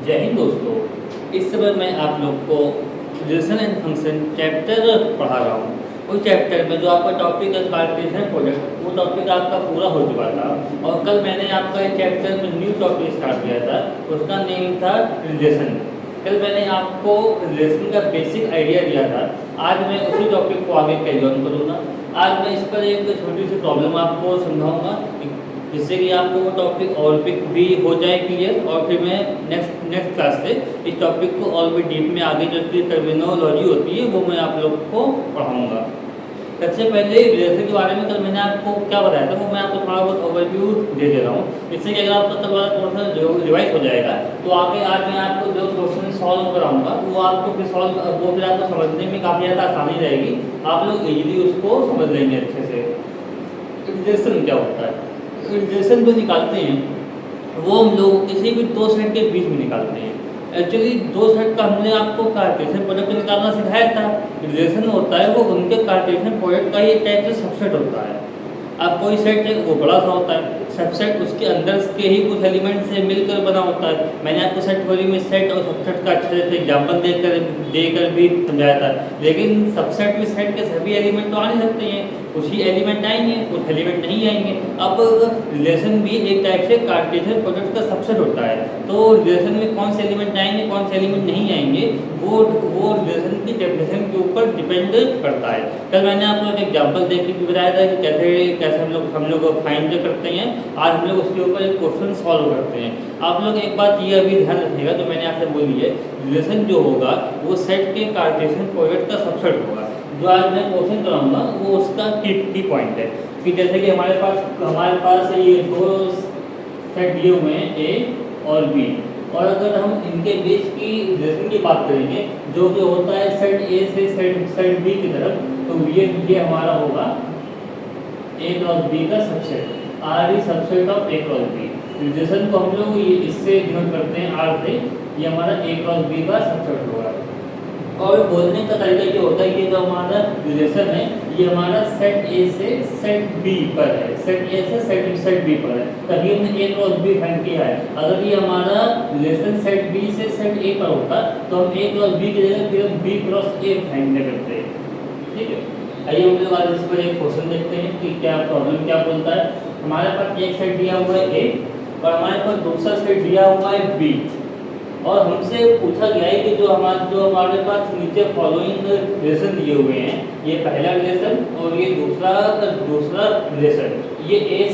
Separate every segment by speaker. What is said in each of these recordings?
Speaker 1: जय हिंद दोस्तों। इस समय मैं आप लोग को रिलेशन एंड फंक्शन चैप्टर पढ़ा रहा हूँ। उस चैप्टर में जो आपका टॉपिक है कार्टेशियन प्रोडक्ट, वो टॉपिक आपका पूरा हो चुका था और कल मैंने आपका एक चैप्टर में न्यू टॉपिक स्टार्ट किया था, उसका नेम था रिलेशन। कल मैंने आपको रिलेशन का बेसिक आइडिया दिया था। आज मैं उसी टॉपिक को आगे कैरी ऑन करूँगा। आज मैं इस पर एक छोटी सी प्रॉब्लम आपको समझाऊंगा, जिससे कि आपको वो टॉपिक और भी हो जाए क्लियर, और फिर मैं नेक्स्ट क्लास से इस टॉपिक को और भी डीप में आगे जो इसकी टर्मिनोलॉजी होती है वो मैं आप लोग को पढ़ाऊँगा। सबसे पहले रिलेशन के बारे में कल मैंने आपको क्या बताया था वो मैं आपको थोड़ा बहुत ओवरव्यू दे दे रहा हूँ। इससे कि अगर आपका कल वाला पोर्शन रिवाइज हो जाएगा तो आगे आज मैं आपको जो क्वेश्चन सॉल्व कराऊंगा वो आपको फिर आपको समझने में काफ़ी ज़्यादा आसानी रहेगी। आप लोग इजीली उसको समझ लेंगे अच्छे से। रिलेशन क्या होता है? रिलेशन जो निकालते हैं वो हम लोग किसी भी दो सेट के बीच में निकालते हैं। एक्चुअली दो सेट का हमने आपको कार्टेशियन प्रोडक्ट निकालना सिखाया था। रिलेशन होता है वो उनके कार्टेशियन प्रोडक्ट का ही एक टाइप से सबसेट होता है। अब कोई सेट है वो बड़ा सा होता है, सबसेट उसके अंदर के ही कुछ एलिमेंट से मिलकर बना होता है। मैंने आपको सेट थ्योरी में सेट और सबसेट का अच्छे से एग्जाम्पल देकर भी समझाया था। लेकिन सबसेट में सेट के सभी एलिमेंट तो आ नहीं सकते हैं, कुछ ही एलिमेंट आएंगे, कुछ एलिमेंट नहीं आएंगे। अब रिलेशन भी एक टाइप से कार्टेशियन प्रोडक्ट का सबसेट होता है। तो रिलेशन में कौन से एलिमेंट आएंगे कौन से एलिमेंट नहीं आएंगे वो रिलेशन की डेफिनेशन के ऊपर डिपेंड करता है। कल मैंने आपको एक एग्जाम्पल देख के भी बताया था कि कैसे हम लोग फाइंड करते हैं। आज हम लोग उसके ऊपर एक क्वेश्चन सॉल्व करते हैं। आप लोग एक बात ये अभी ध्यान रखिएगा जो मैंने आपसे बोली है, रिलेशन जो होगा वो सेट के कार्टेशियन प्रोडक्ट का सबसेट होगा। जो आज मैं क्वेश्चन कराऊंगा वो उसका की पॉइंट है कि जैसे कि हमारे पास ये दो सेट दिए हुए हैं ए और बी, और अगर हम इनके बीच की रिलेशन की बात करेंगे जो कि होता है सेट ए से सेट बी की तरफ, तो ये हमारा होगा ए क्रॉस बी का subset, R is subset of A cross B. Relation को हम लोग ये इससे डिनोट करते हैं आर से, ये हमारा ए क्रॉस बी का सबसेट होगा। और बोलने का तरीका ये होता है, ये जो हमारा रिलेशन है ये हमारा सेट ए से सेट बी पर है, सेट ए से सेट बी पर है, तभी हमने ए क्रॉस बी फाइंड किया है। अगर ये हमारा रिलेशन सेट बी से सेट ए पर होता तो हम ए क्रॉस बी की जगह फिर बी क्रॉस ए फाइंड करते हैं। ठीक है, आइए हम लोग आज इस पर एक क्वेश्चन देखते हैं कि क्या प्रॉब्लम क्या बोलता है। हमारे पास एक सेट दिया हुआ है ए और हमारे पास दूसरा सेट दिया हुआ है बी, और हमसे पूछा गया है कि जो हमारे पास नीचे फॉलोइंग रिलेशन दिए हुए हैं, ये पहला रिलेशन और ये दूसरा रिलेशन, ये ए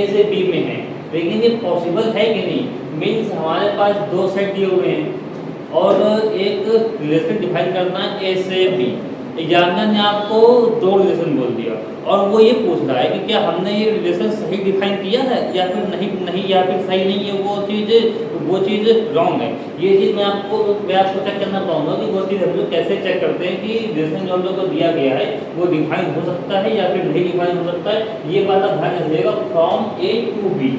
Speaker 1: से बी में है, लेकिन ये पॉसिबल है कि नहीं। मीन्स हमारे पास दो सेट दिए हुए हैं और एक रिलेशन डिफाइन करना है ए से बी। एग्जामिनर ने आपको दो रिलेशन बोल दिया और वो ये पूछ रहा है कि क्या हमने ये रिलेशन सही डिफाइन किया है या फिर नहीं या फिर सही नहीं है, वो चीज़ रॉन्ग है। ये चीज़ मैं आपको चेक करना चाहूँगा कि वो चीज़ हम लोग कैसे चेक करते हैं कि रिलेशन जो हम लोग को दिया गया है वो डिफाइन हो सकता है या फिर नहीं डिफाइन हो सकता है। ये बात आप ध्यान रखिएगा, फ्रॉम ए टू बी,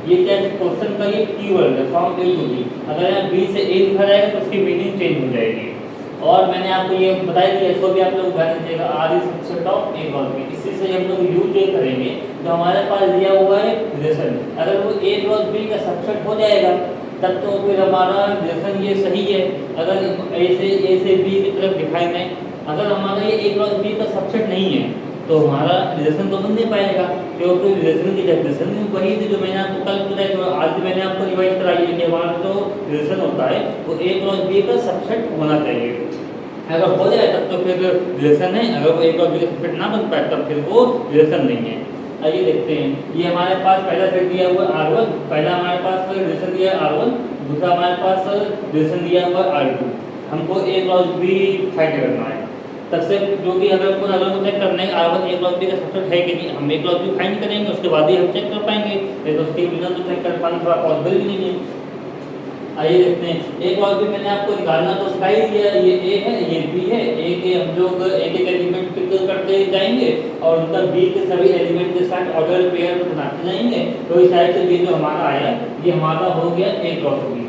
Speaker 1: ये क्या क्वेश्चन का ये कीवर्ड है, फ्रॉम ए टू बी। अगर यहाँ बी से ए लिखा जाएगा तो उसकी मीनिंग चेंज हो जाएगी। और मैंने आपको ये बताया कि इसको भी आप लोग ध्यान दीजिएगा, R is subset of A cross B. इसी से हम लोग यूज करेंगे जो हमारे पास दिया हुआ है रिलेशन, अगर वो ए क्रॉस बी का सबसेट हो जाएगा तब तो फिर हमारा रिलेशन ये सही है। अगर ए से बी की तरफ डिफाइन है, अगर हमारा ये ए क्रॉस बी का सबसेट नहीं है तो हमारा रिलेशन तो बन नहीं पाएगा, क्योंकि रिलेशन की डेफिनेशन वही थी जो मैंने आपको कल बताई, जो आज भी मैंने आपको रिवाइज कराई है कि हमारा जो रिलेशन होता है वो ए क्रॉस बी का सबसेट होना चाहिए। अगर हो जाए तब तो फिर रिलेशन है, अगर वो ए क्रॉस बी का सबसेट ना बन पाए तब फिर वो रिलेशन नहीं है। आइए देखते हैं, ये हमारे पास पहला सेट दिया हुआ R1, पहला हमारे पास रिलेशन दिया है R1, दूसरा हमारे पास रिलेशन दिया हुआ R2। हमको ए क्रॉस बी फाइंड करना है। तब से जो कि अगर को चेक करना है R1 ए क्रॉस बी का सबसेट है कि नहीं, हम ए क्रॉस बी फाइंड करेंगे उसके बाद ही हम चेक कर पाएंगे, नहीं तो उसके बिना तो चेक कर पाना थोड़ा पॉसिबल भी नहीं है। आइए देखते हैं, एक और भी मैंने आपको निकालना तो सिखा ही दिया, ये ए है ये बी है, ए के हम लोग एक एलिमेंट पिक करते जाएंगे और उनका बी के सभी एलिमेंट के साथ ऑर्डर पेयर बनाते जाएंगे। तो इस टाइप से ये जो हमारा आया ये हमारा हो गया ए क्रॉस बी,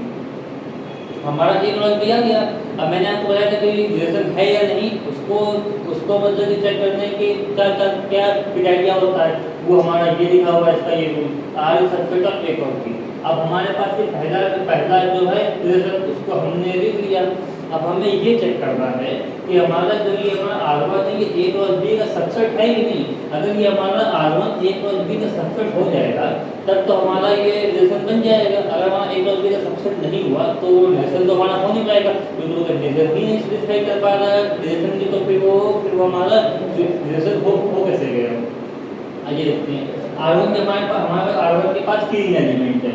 Speaker 1: हमारा ए क्रॉस बी आ गया। अब मैंने आपको बताया था कि रिलेशन है या नहीं, उसको मतलब चेक करने की क्या क्राइटेरिया होता है, वो हमारा ये लिखा हुआ है, इसका ये rule, R is subset of A cross B. अब हमारे पास ये पहला जो है रिजल्ट उसको हमने लिख लिया। अब हमें ये चेक करना है कि हमारा जो ये हमारा R1 है ये A क्रॉस B का सबसेट है कि नहीं। अगर ये हमारा R1 A क्रॉस B का सबसेट हो जाएगा तब तो हमारा ये रिलेशन बन जाएगा। अगर हमारा A क्रॉस B का सबसेट नहीं हुआ तो रिलेशन तो हमारा हो नहीं पाएगा, क्योंकि वो रिलेशन ही नहीं स्पेसिफाई कर पा रहा है रिलेशन की, तो फिर वो हमारा रिलेशन हो कैसे गया। आइए देखते हैं R1 के हमारे R1 के पास 3 एलिमेंट है,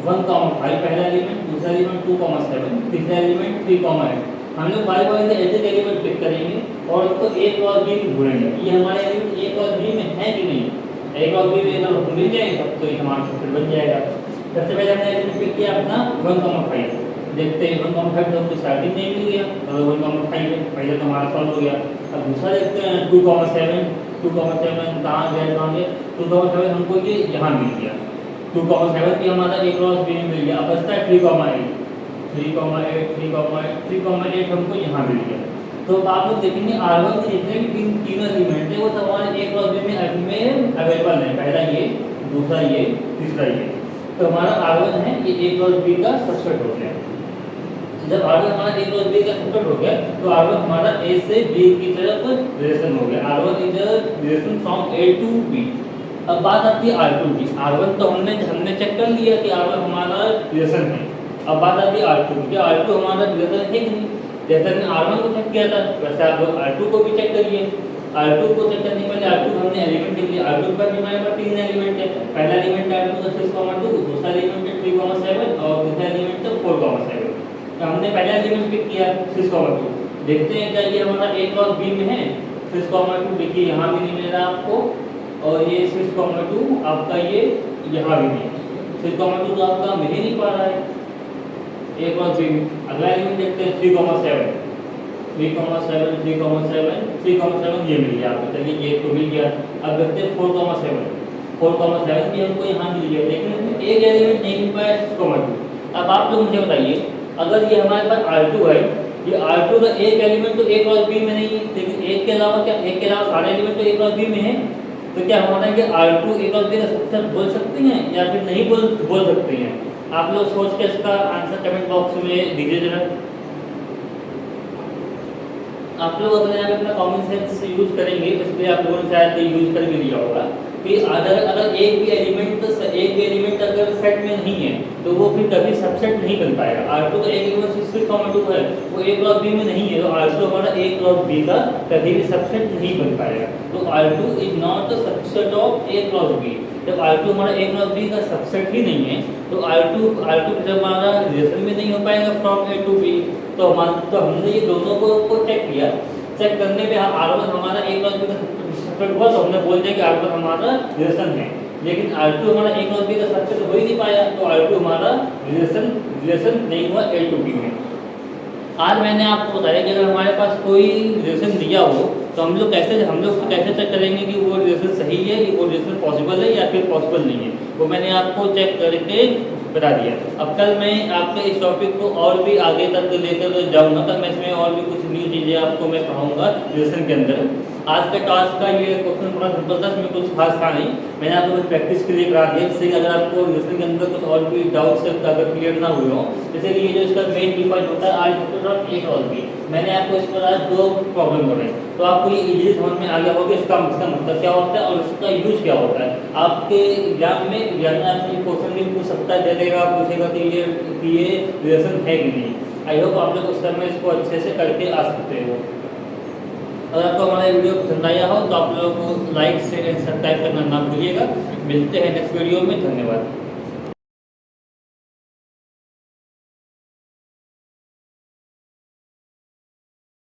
Speaker 1: 1,5 पहला एलिमेंट, दूसरा एलिमेंट 2,7, तीसरा एलिमेंट 3,8। हम लोग बार बार से ऐसे एलिमेंट पिक करेंगे और उसको A क्रॉस B में ढूंढेंगे ये हमारे एलिमेंट A क्रॉस B में है कि नहीं। A क्रॉस B में अगर मिल जाएंगे तब तो ये हमारा सबसेट बन जाएगा। सबसे पहले हमने एलिमेंट पिक किया अपना 1,5, देखते हैं 1,5 तो हमको स्टार्टिंग नहीं मिल गया, तो 1,5 पहले तो हमारा सॉल्व हो गया। अब दूसरा देखते हैं 2,7 कहाँ गया 2,7 हमको ये यहाँ मिल गया, 2,7 भी हमारा A क्रॉस B में मिल गया। अब बचता है 3,8 हमको यहाँ मिल गया। तो आप लोग देखेंगे R1 के जितने भी तीनों एलिमेंट है वो सब हमारे A क्रॉस B में अवेलेबल है, पहला ये, दूसरा ये, तीसरा ये। तो हमारा R1 है ये A क्रॉस B का सबसेट हो गया। जब R1 हमारा A क्रॉस B का सबसेट हो गया तो R1 हमारा A से B की तरफ रिलेशन हो गया। R1 is a relation from A to B। अब बात आती है R2 की। R1 तो हमने चेक कर लिया कि R1 हमारा रिलेशन है। अब बात आती है R2 की, R2 हमारा रिलेशन है कि नहीं। जैसे हमने R1 को चेक किया था वैसे आप लोग R2 को भी चेक करिए। R2 को चेक करने के पहले R2 हमने एलिमेंट लिख लिया। R2 पर भी हमारे पास 3 एलिमेंट है, पहला एलिमेंट है R2 का 6,2, दूसरा एलिमेंट है 3,7 और तीसरा एलिमेंट है 4,7। तो हमने पहला एलिमेंट पिक किया 6,2, देखते हैं क्या ये हमारा A क्रॉस B में है। 6,2 देखिए यहाँ भी नहीं मिल रहा आपको, और ये 6,2 आपका ये यहाँ भी नहीं, 6,2 तो आपका मिल ही नहीं पा रहा है A क्रॉस B। अगला एलिमेंट देखते हैं 3,7 ये मिल गया आपको, चलिए ये तो मिल गया। अब देखते हैं 4,7 भी हमको यहाँ मिल गया, लेकिन इसमें एक एलिमेंट नहीं मिल पाया 6,2। अब आप लोग मुझे बताइए अगर ये हमारे पास R2 है, ये R2 का एक एलिमेंट तो A क्रॉस B में नहीं है, लेकिन एक के अलावा सारे एलिमेंट तो A क्रॉस B में है, तो क्या हमारा ये R2 A क्रॉस B का सबसेट बोल सकते हैं या फिर नहीं बोल सकते हैं। आप लोग सोच के इसका आंसर कमेंट बॉक्स में दीजिए जरा। आप लोग अपना कॉमन सेंस यूज करेंगे, इसलिए आप लोगों ने शायद यूज कर भी लिया होगा कि अगर एक भी एलिमेंट अगर सेट में नहीं है तो वो फिर कभी सबसेट नहीं बन पाएगा। R2 का एक एलिमेंट 6,2 है, वो A क्रॉस B में नहीं है, तो R2 हमारा A क्रॉस B का कभी भी सबसेट नहीं बन पाएगा। तो R2 is not the subset of A cross B। जब R2 हमारा A क्रॉस B का सबसेट ही नहीं है तो R2 जब हमारा रिलेशन में नहीं हो पाएगा फ्रॉम A टू B। तो हमने ये दोनों को चेक किया, चेक करने पे R1 हमारा A क्रॉस B का सबसेट हुआ तो हमने बोल दिया कि R1 हमारा रिलेशन है, लेकिन R2 हमारा A क्रॉस B का सबसेट हो ही नहीं पाया, तो R2 हमारा रिलेशन नहीं हुआ A टू B में। आज मैंने आपको बताया कि अगर हमारे पास कोई रिलेशन दिया हो तो हम लोग कैसे चेक करेंगे कि वो रिलेशन सही है, वो रिलेशन पॉसिबल है या फिर पॉसिबल नहीं है, वो मैंने आपको चेक करके बता दिया। अब कल मैं आपके इस टॉपिक को और भी आगे तक लेकर जाऊंगा, कल मैं इसमें और भी कुछ न्यू चीज़ें आपको मैं पढ़ाऊंगा रिलेशन के अंदर। आज का टास्क का ये क्वेश्चन थोड़ा सिंपल था, इसमें कुछ खास था नहीं, मैंने आपको कुछ प्रैक्टिस के लिए करा दिया, जिससे अगर आपको रिलेशन के अंदर कुछ और भी डाउट्स अगर क्लियर ना हुए हों, जैसे कि ये जो इसका मेन की पॉइंट होता है आज A क्रॉस B, मैंने आपको इस पर आज 2 प्रॉब्लम कराई, तो आपको ये इजीली समझ में आ गया होगा इसका मतलब क्या होता है और इसका यूज क्या होता है। आपके एग्जाम में आपसे क्वेश्चन भी पूछ सकता है, दे देगा, पूछेगा कि ये रिलेशन है कि नहीं। आई होप आप लोग उस समय इसको अच्छे से करके आ सकते हो। अगर आपको हमारा वीडियो पसंद आया हो तो आप लोग को लाइक शेयर एंड सब्सक्राइब करना ना भूलिएगा। मिलते हैं नेक्स्ट वीडियो में, धन्यवाद।